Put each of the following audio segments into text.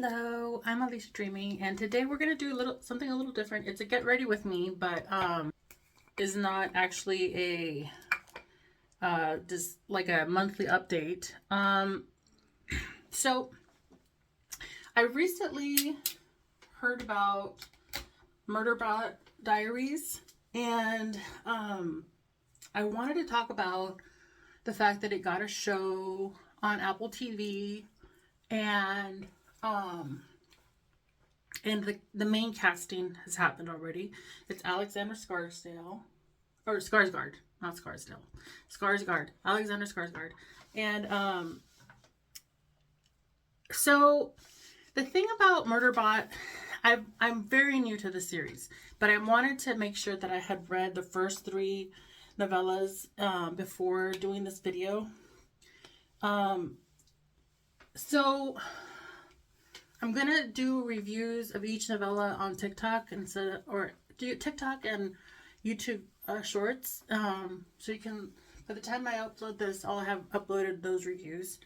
Hello, I'm Alicia Dreaming, and today we're gonna do something a little different. It's a get ready with me, but is not actually a just like a monthly update. So I recently heard about Murderbot diaries, and I wanted to talk about the fact that it got a show on Apple TV, and um the main casting has happened already. It's Alexander Scarsdale, or Skarsgård, not Scarsdale, Skarsgård, Alexander Skarsgård, and so the thing about Murderbot, I'm very new to the series, but I wanted to make sure that I had read the first three novellas before doing this video. So I'm gonna do reviews of each novella on TikTok or do TikTok and YouTube Shorts. So you can, by the time I upload this, I'll have uploaded those reviews.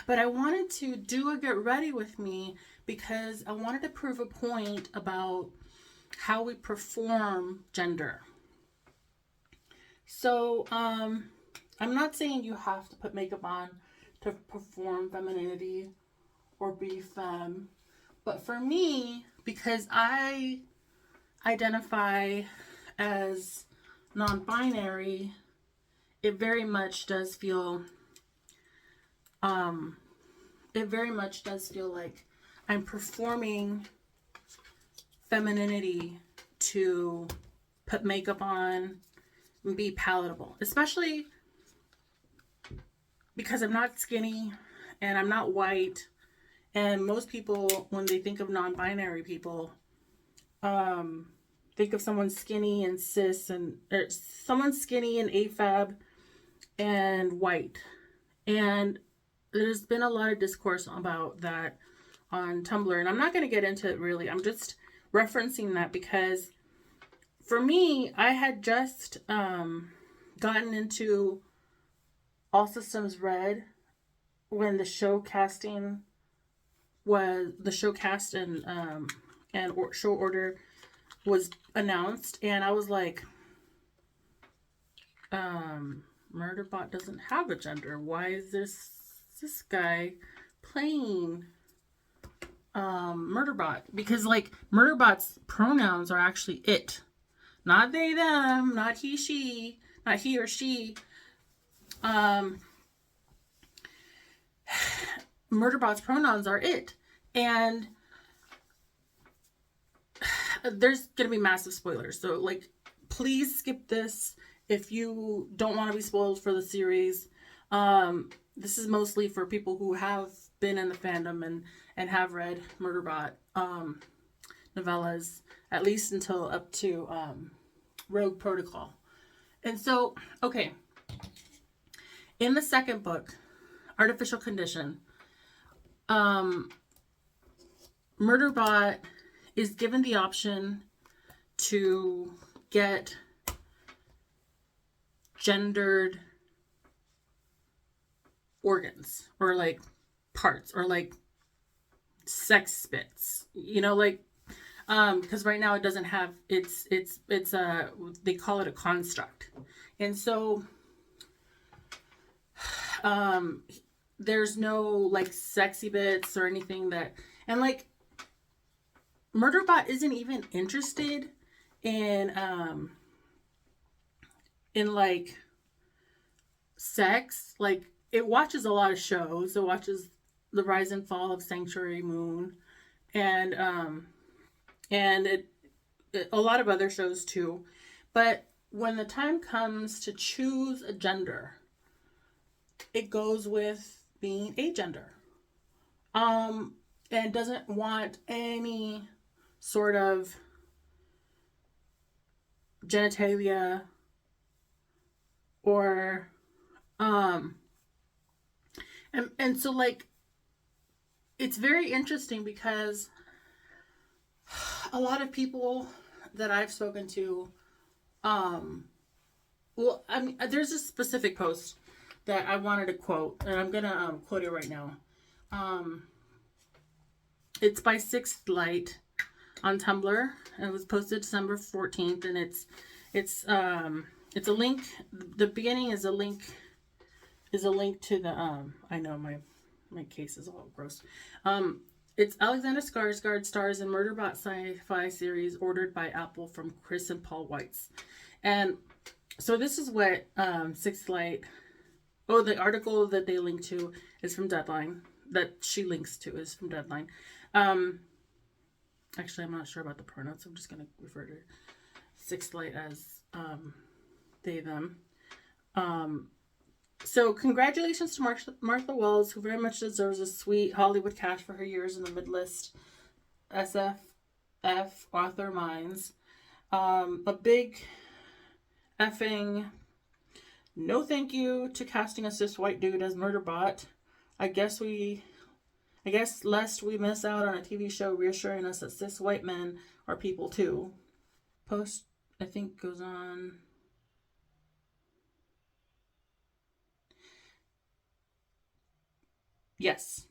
But I wanted to do a get ready with me because I wanted to prove a point about how we perform gender. So I'm not saying you have to put makeup on to perform femininity or be femme, but for me, because I identify as non-binary, it very much does feel like I'm performing femininity to put makeup on and be palatable, especially because I'm not skinny and I'm not white. And most people, when they think of non-binary people, think of someone skinny and cis, or someone skinny and AFAB and white. And there's been a lot of discourse about that on Tumblr, and I'm not going to get into it really. I'm just referencing that because for me, I had just gotten into All Systems Red when the show cast and show order was announced, and I was like, Murderbot doesn't have a gender. Why is this guy playing Murderbot? Because like Murderbot's pronouns are actually it, not they them, not he she, not he or she. Murderbot's pronouns are it, and there's gonna be massive spoilers, so like please skip this if you don't want to be spoiled for the series. This is mostly for people who have been in the fandom and have read Murderbot novellas, at least until up to Rogue Protocol. And so, okay, in the second book, Artificial Condition, Murderbot is given the option to get gendered organs or like parts or like sex bits, like because right now it doesn't have it's they call it a construct. And so there's no like sexy bits or anything that, and like Murderbot isn't even interested in like sex. Like it watches a lot of shows. It watches The Rise and Fall of Sanctuary Moon, and a lot of other shows too. But when the time comes to choose a gender, it goes with being agender. And doesn't want any sort of genitalia or and so like it's very interesting because a lot of people that I've spoken to, well, I mean, there's a specific post that I wanted to quote, and I'm gonna quote it right now. It's by Sixth Light on Tumblr. It was posted December 14th, and it's a link. The beginning is a link to the I know my case is all gross. It's Alexander Skarsgård stars in Murderbot sci-fi series ordered by Apple from Chris and Paul Weitz. And so this is what Sixth Light. Oh, the article that they link to is from Deadline. That she links to is from Deadline. Actually, I'm not sure about the pronouns. I'm just going to refer to Sixth Light as they, them. So congratulations to Martha Wells, who very much deserves a sweet Hollywood cash for her years in the mid-list SFF author minds. A big effing no thank you to casting a cis white dude as Murderbot. I guess lest we miss out on a TV show reassuring us that cis white men are people too. Post, I think, goes on. Yes.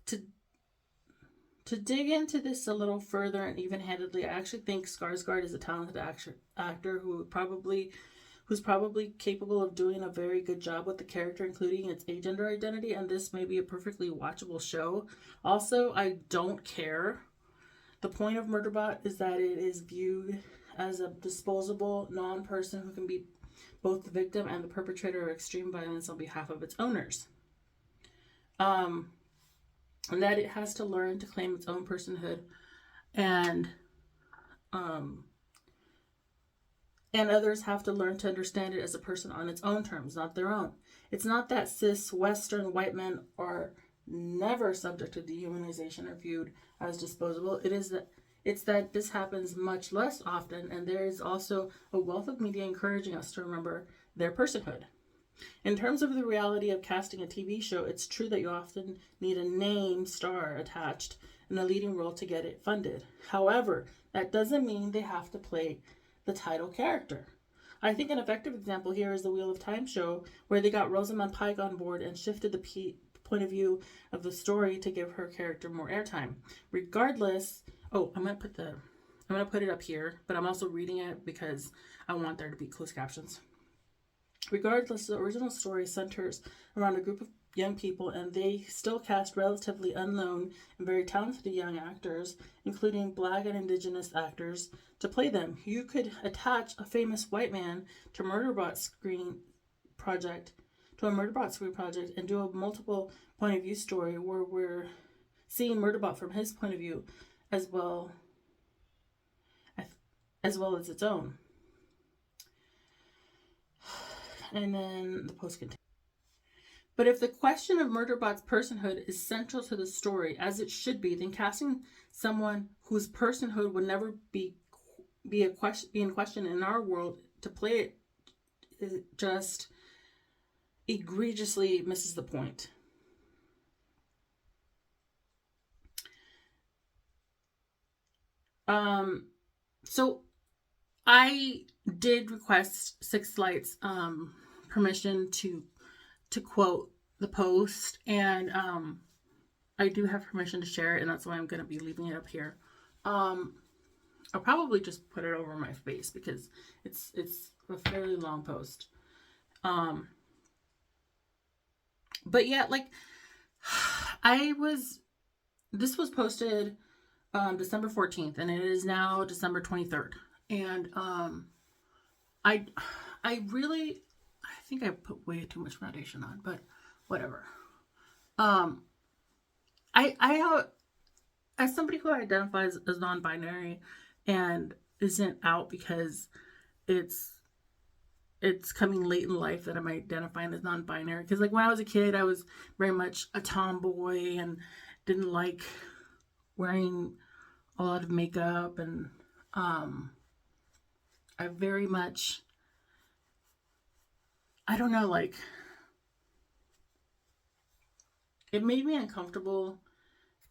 To dig into this a little further and even-handedly, I actually think Skarsgård is a talented actor who's probably capable of doing a very good job with the character, including its agender identity, and this may be a perfectly watchable show. Also, I don't care. The point of Murderbot is that it is viewed as a disposable, non-person who can be both the victim and the perpetrator of extreme violence on behalf of its owners. And that it has to learn to claim its own personhood and others have to learn to understand it as a person on its own terms, not their own. It's not that cis Western white men are never subject to dehumanization or viewed as disposable. It's that this happens much less often, and there is also a wealth of media encouraging us to remember their personhood. In terms of the reality of casting a TV show, it's true that you often need a name star attached in a leading role to get it funded. However, that doesn't mean they have to play the title character. I think an effective example here is the Wheel of Time show, where they got Rosamund Pike on board and shifted the point of view of the story to give her character more airtime. Regardless, I'm gonna put it up here, but I'm also reading it because I want there to be closed captions. Regardless, the original story centers around a group of young people, and they still cast relatively unknown and very talented young actors, including Black and Indigenous actors, to play them. You could attach a famous white man to a Murderbot screen project, and do a multiple point of view story where we're seeing Murderbot from his point of view as well as its own. And then the post continues. But if the question of Murderbot's personhood is central to the story, as it should be, then casting someone whose personhood would never be in question in our world to play it just egregiously misses the point. So I did request Sixth Light's permission to quote the post, and I do have permission to share it, and that's why I'm going to be leaving it up here. I'll probably just put it over my face because it's a fairly long post. But yeah, like this was posted December 14th, and it is now December 23rd. And I think I put way too much foundation on, but whatever. I as somebody who identifies as non-binary and isn't out because it's coming late in life that I'm identifying as non-binary. Because like when I was a kid, I was very much a tomboy and didn't like wearing a lot of makeup, and I very much, I don't know, like, it made me uncomfortable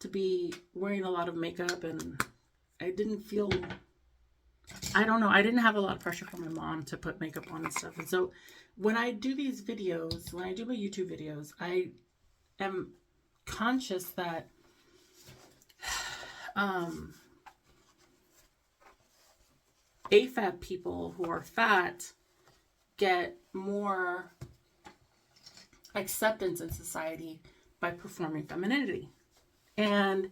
to be wearing a lot of makeup, and I didn't feel, I don't know, I didn't have a lot of pressure from my mom to put makeup on and stuff. And so when I do these videos, when I do my YouTube videos, I am conscious that AFAB people who are fat get more acceptance in society by performing femininity. And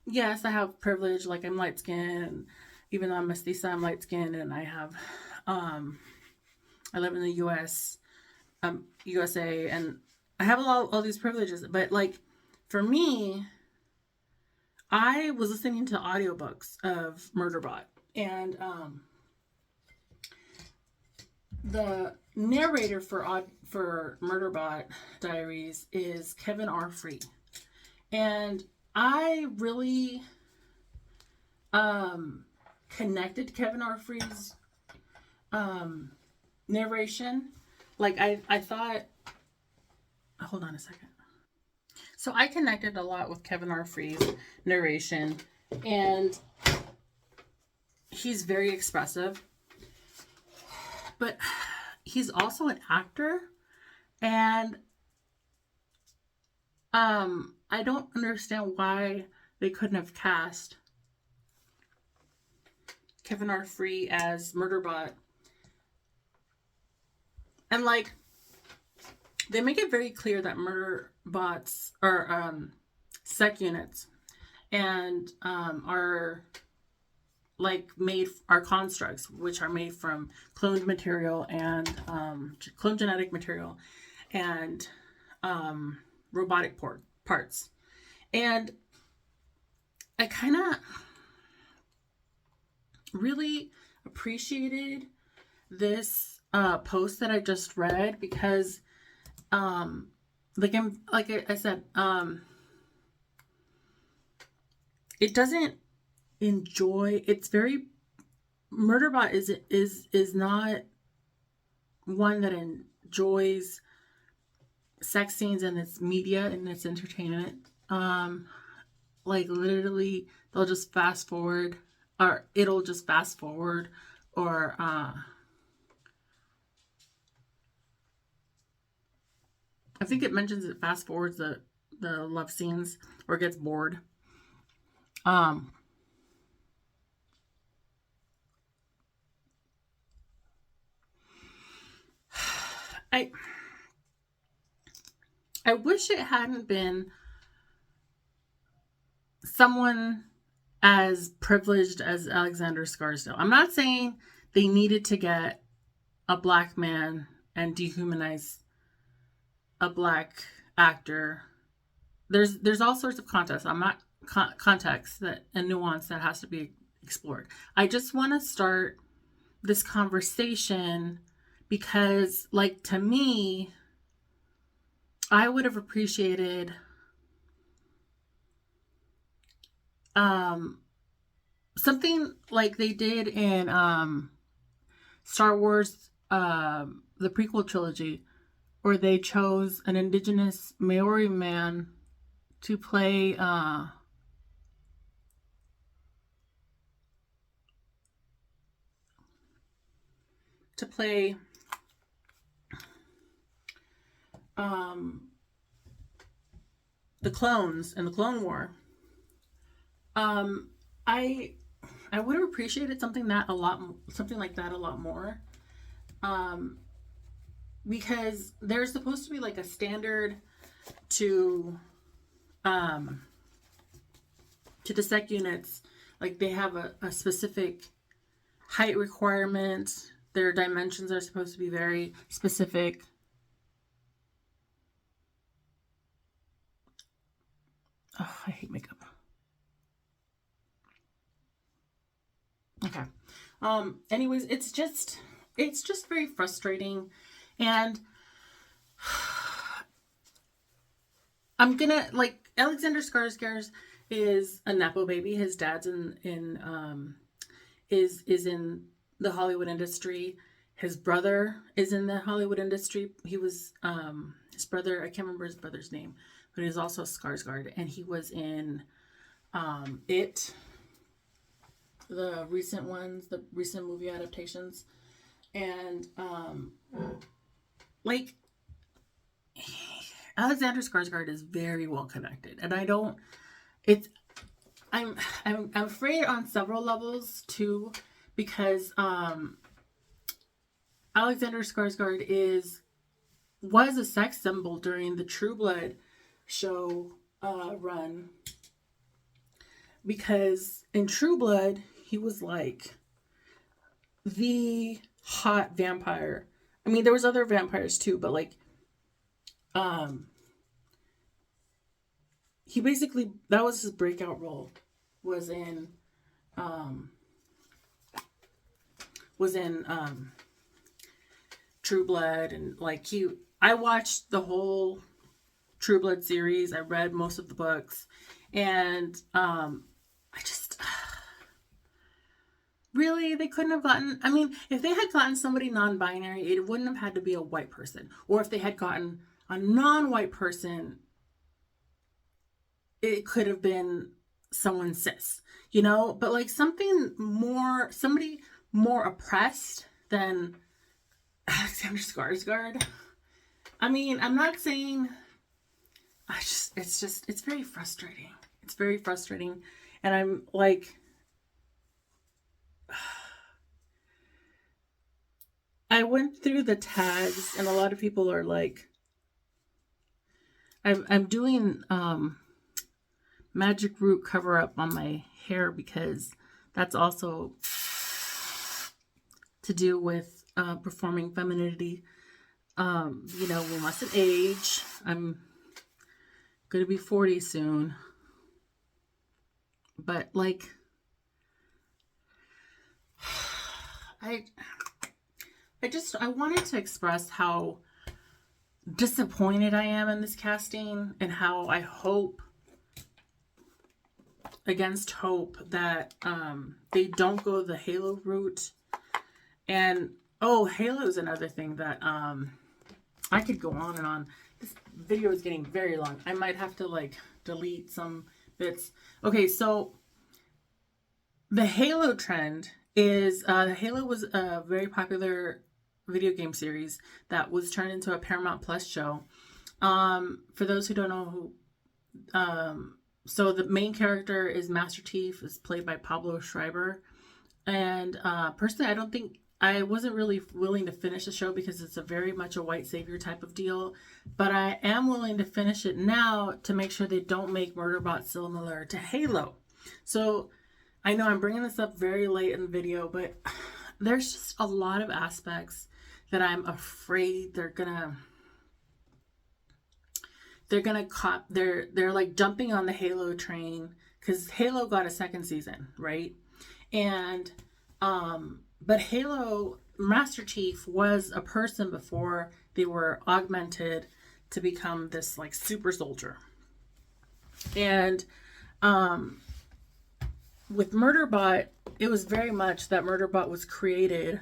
yes, I have privilege, like I'm light skinned, even though I'm mestiza, I'm light skinned, and I have I live in the USA, and I have all these privileges. But like for me, I was listening to audiobooks of Murderbot, and the narrator for Murderbot Diaries is Kevin R. Free, and I really connected to Kevin R. Free's narration. Like I thought, hold on a second. So I connected a lot with Kevin R. Free's narration, and he's very expressive, but he's also an actor, and I don't understand why they couldn't have cast Kevin R. Free as Murderbot. And like, they make it very clear that Murderbots are sec units, and are like are constructs, which are made from cloned material and cloned genetic material and robotic parts. And I kind of really appreciated this post that I just read, because like I said, it doesn't enjoy, it's very, Murderbot is not one that enjoys sex scenes in its media and its entertainment. Like literally they'll just fast forward, or it'll just fast forward, or I think it mentions it fast forwards the love scenes, or gets bored. I wish it hadn't been someone as privileged as Alexander Skarsgård. I'm not saying they needed to get a black man and dehumanize a black actor. There's all sorts of context. I'm not context that and nuance that has to be explored. I just want to start this conversation because, like, to me, I would have appreciated something like they did in Star Wars, the prequel trilogy, where they chose an indigenous Maori man to play the clones in the Clone War. I would have appreciated something like that a lot more. Because there's supposed to be like a standard to the sec units. Like they have a specific height requirement. Their dimensions are supposed to be very specific. Oh, I hate makeup. Okay. Anyways, it's just very frustrating, and I'm gonna, like, Alexander Skarsgård is a nepo baby. His dad's is in the Hollywood industry. His brother is in the Hollywood industry. He was his brother. I can't remember his brother's name, but he's also Skarsgård, and he was in It. The recent ones, the recent movie adaptations, and Alexander Skarsgård is very well connected, and I don't it's I'm afraid on several levels too, because Alexander Skarsgård was a sex symbol during the True Blood show run, because in True Blood he was like the hot vampire. I mean, there was other vampires too, but like he basically, that was his breakout role, was in True Blood. And like I watched the whole True Blood series. I read most of the books, and I just really, they couldn't have gotten, I mean, if they had gotten somebody non-binary, it wouldn't have had to be a white person. Or if they had gotten a non-white person, it could have been someone cis, you know? But like somebody more oppressed than Alexander Skarsgård. I mean, I'm not saying, it's very frustrating. It's very frustrating. And I'm like, I went through the tags, and a lot of people are like, I'm doing magic root cover up on my hair, because that's also to do with performing femininity. You know, we mustn't age. I'm gonna be 40 soon, but like, I wanted to express how disappointed I am in this casting, and how I hope against hope that they don't go the Halo route. And Halo is another thing that I could go on and on. This video is getting very long. I might have to like delete some bits. Okay, so the Halo trend is Halo was a very popular video game series that was turned into a Paramount Plus show. For those who don't know who, so the main character is Master Chief, is played by Pablo Schreiber. And personally, I wasn't really willing to finish the show, because it's a very much a white savior type of deal. But I am willing to finish it now to make sure they don't make Murderbot similar to Halo. So I know I'm bringing this up very late in the video, but there's just a lot of aspects that I'm afraid they're like jumping on the Halo train, because Halo got a second season, right? And but Halo Master Chief was a person before they were augmented to become this like super soldier. And with Murderbot, it was very much that Murderbot was created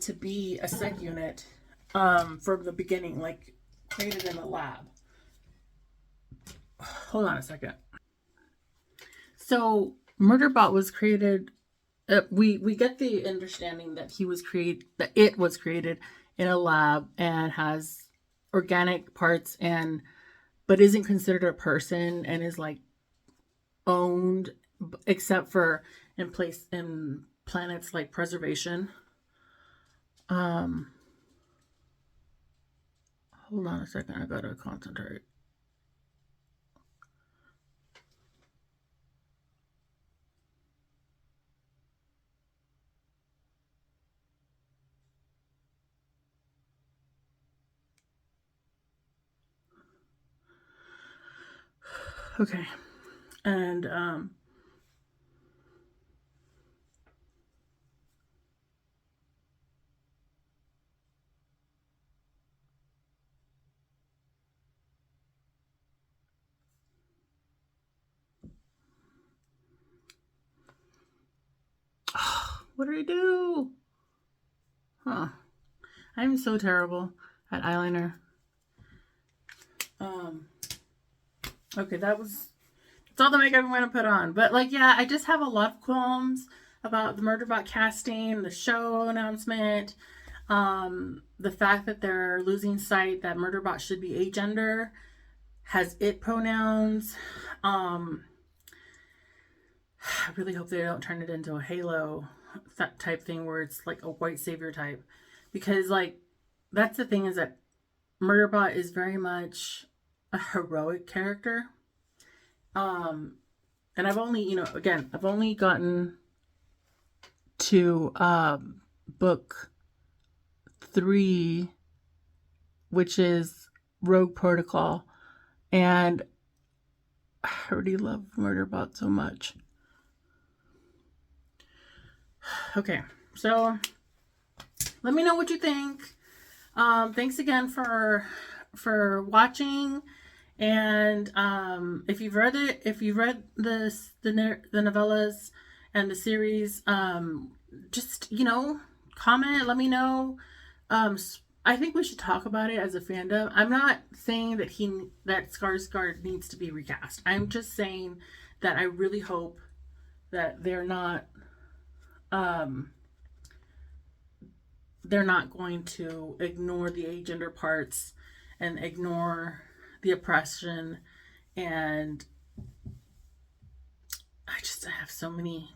to be a sec unit from the beginning, like created in a lab. Hold on a second. So Murderbot was created. We get the understanding that it was created in a lab and has organic parts, but isn't considered a person, and is like owned, except for in planets like preservation. Hold on a second, I gotta concentrate. Okay. And what did I do? Huh. I'm so terrible at eyeliner. Okay, that's all the makeup I'm going to put on. But like, yeah, I just have a lot of qualms about the Murderbot casting, the show announcement. The fact that they're losing sight that Murderbot should be agender, has it pronouns. I really hope they don't turn it into a Halo type thing where it's like a white savior type, because like that's the thing, is that Murderbot is very much a heroic character. And I've only, again, I've only gotten to book 3, which is Rogue Protocol, and I already love Murderbot so much. Okay, so let me know what you think. Thanks again for watching. And if you've read the novellas and the series, just comment, let me know. I think we should talk about it as a fandom. I'm not saying that Skarsgård needs to be recast. I'm just saying that I really hope that they're not going to ignore the agender parts and ignore the oppression. And I have so many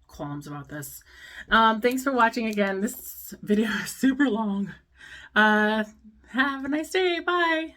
qualms about this. Thanks for watching again. This video is super long. Have a nice day. Bye.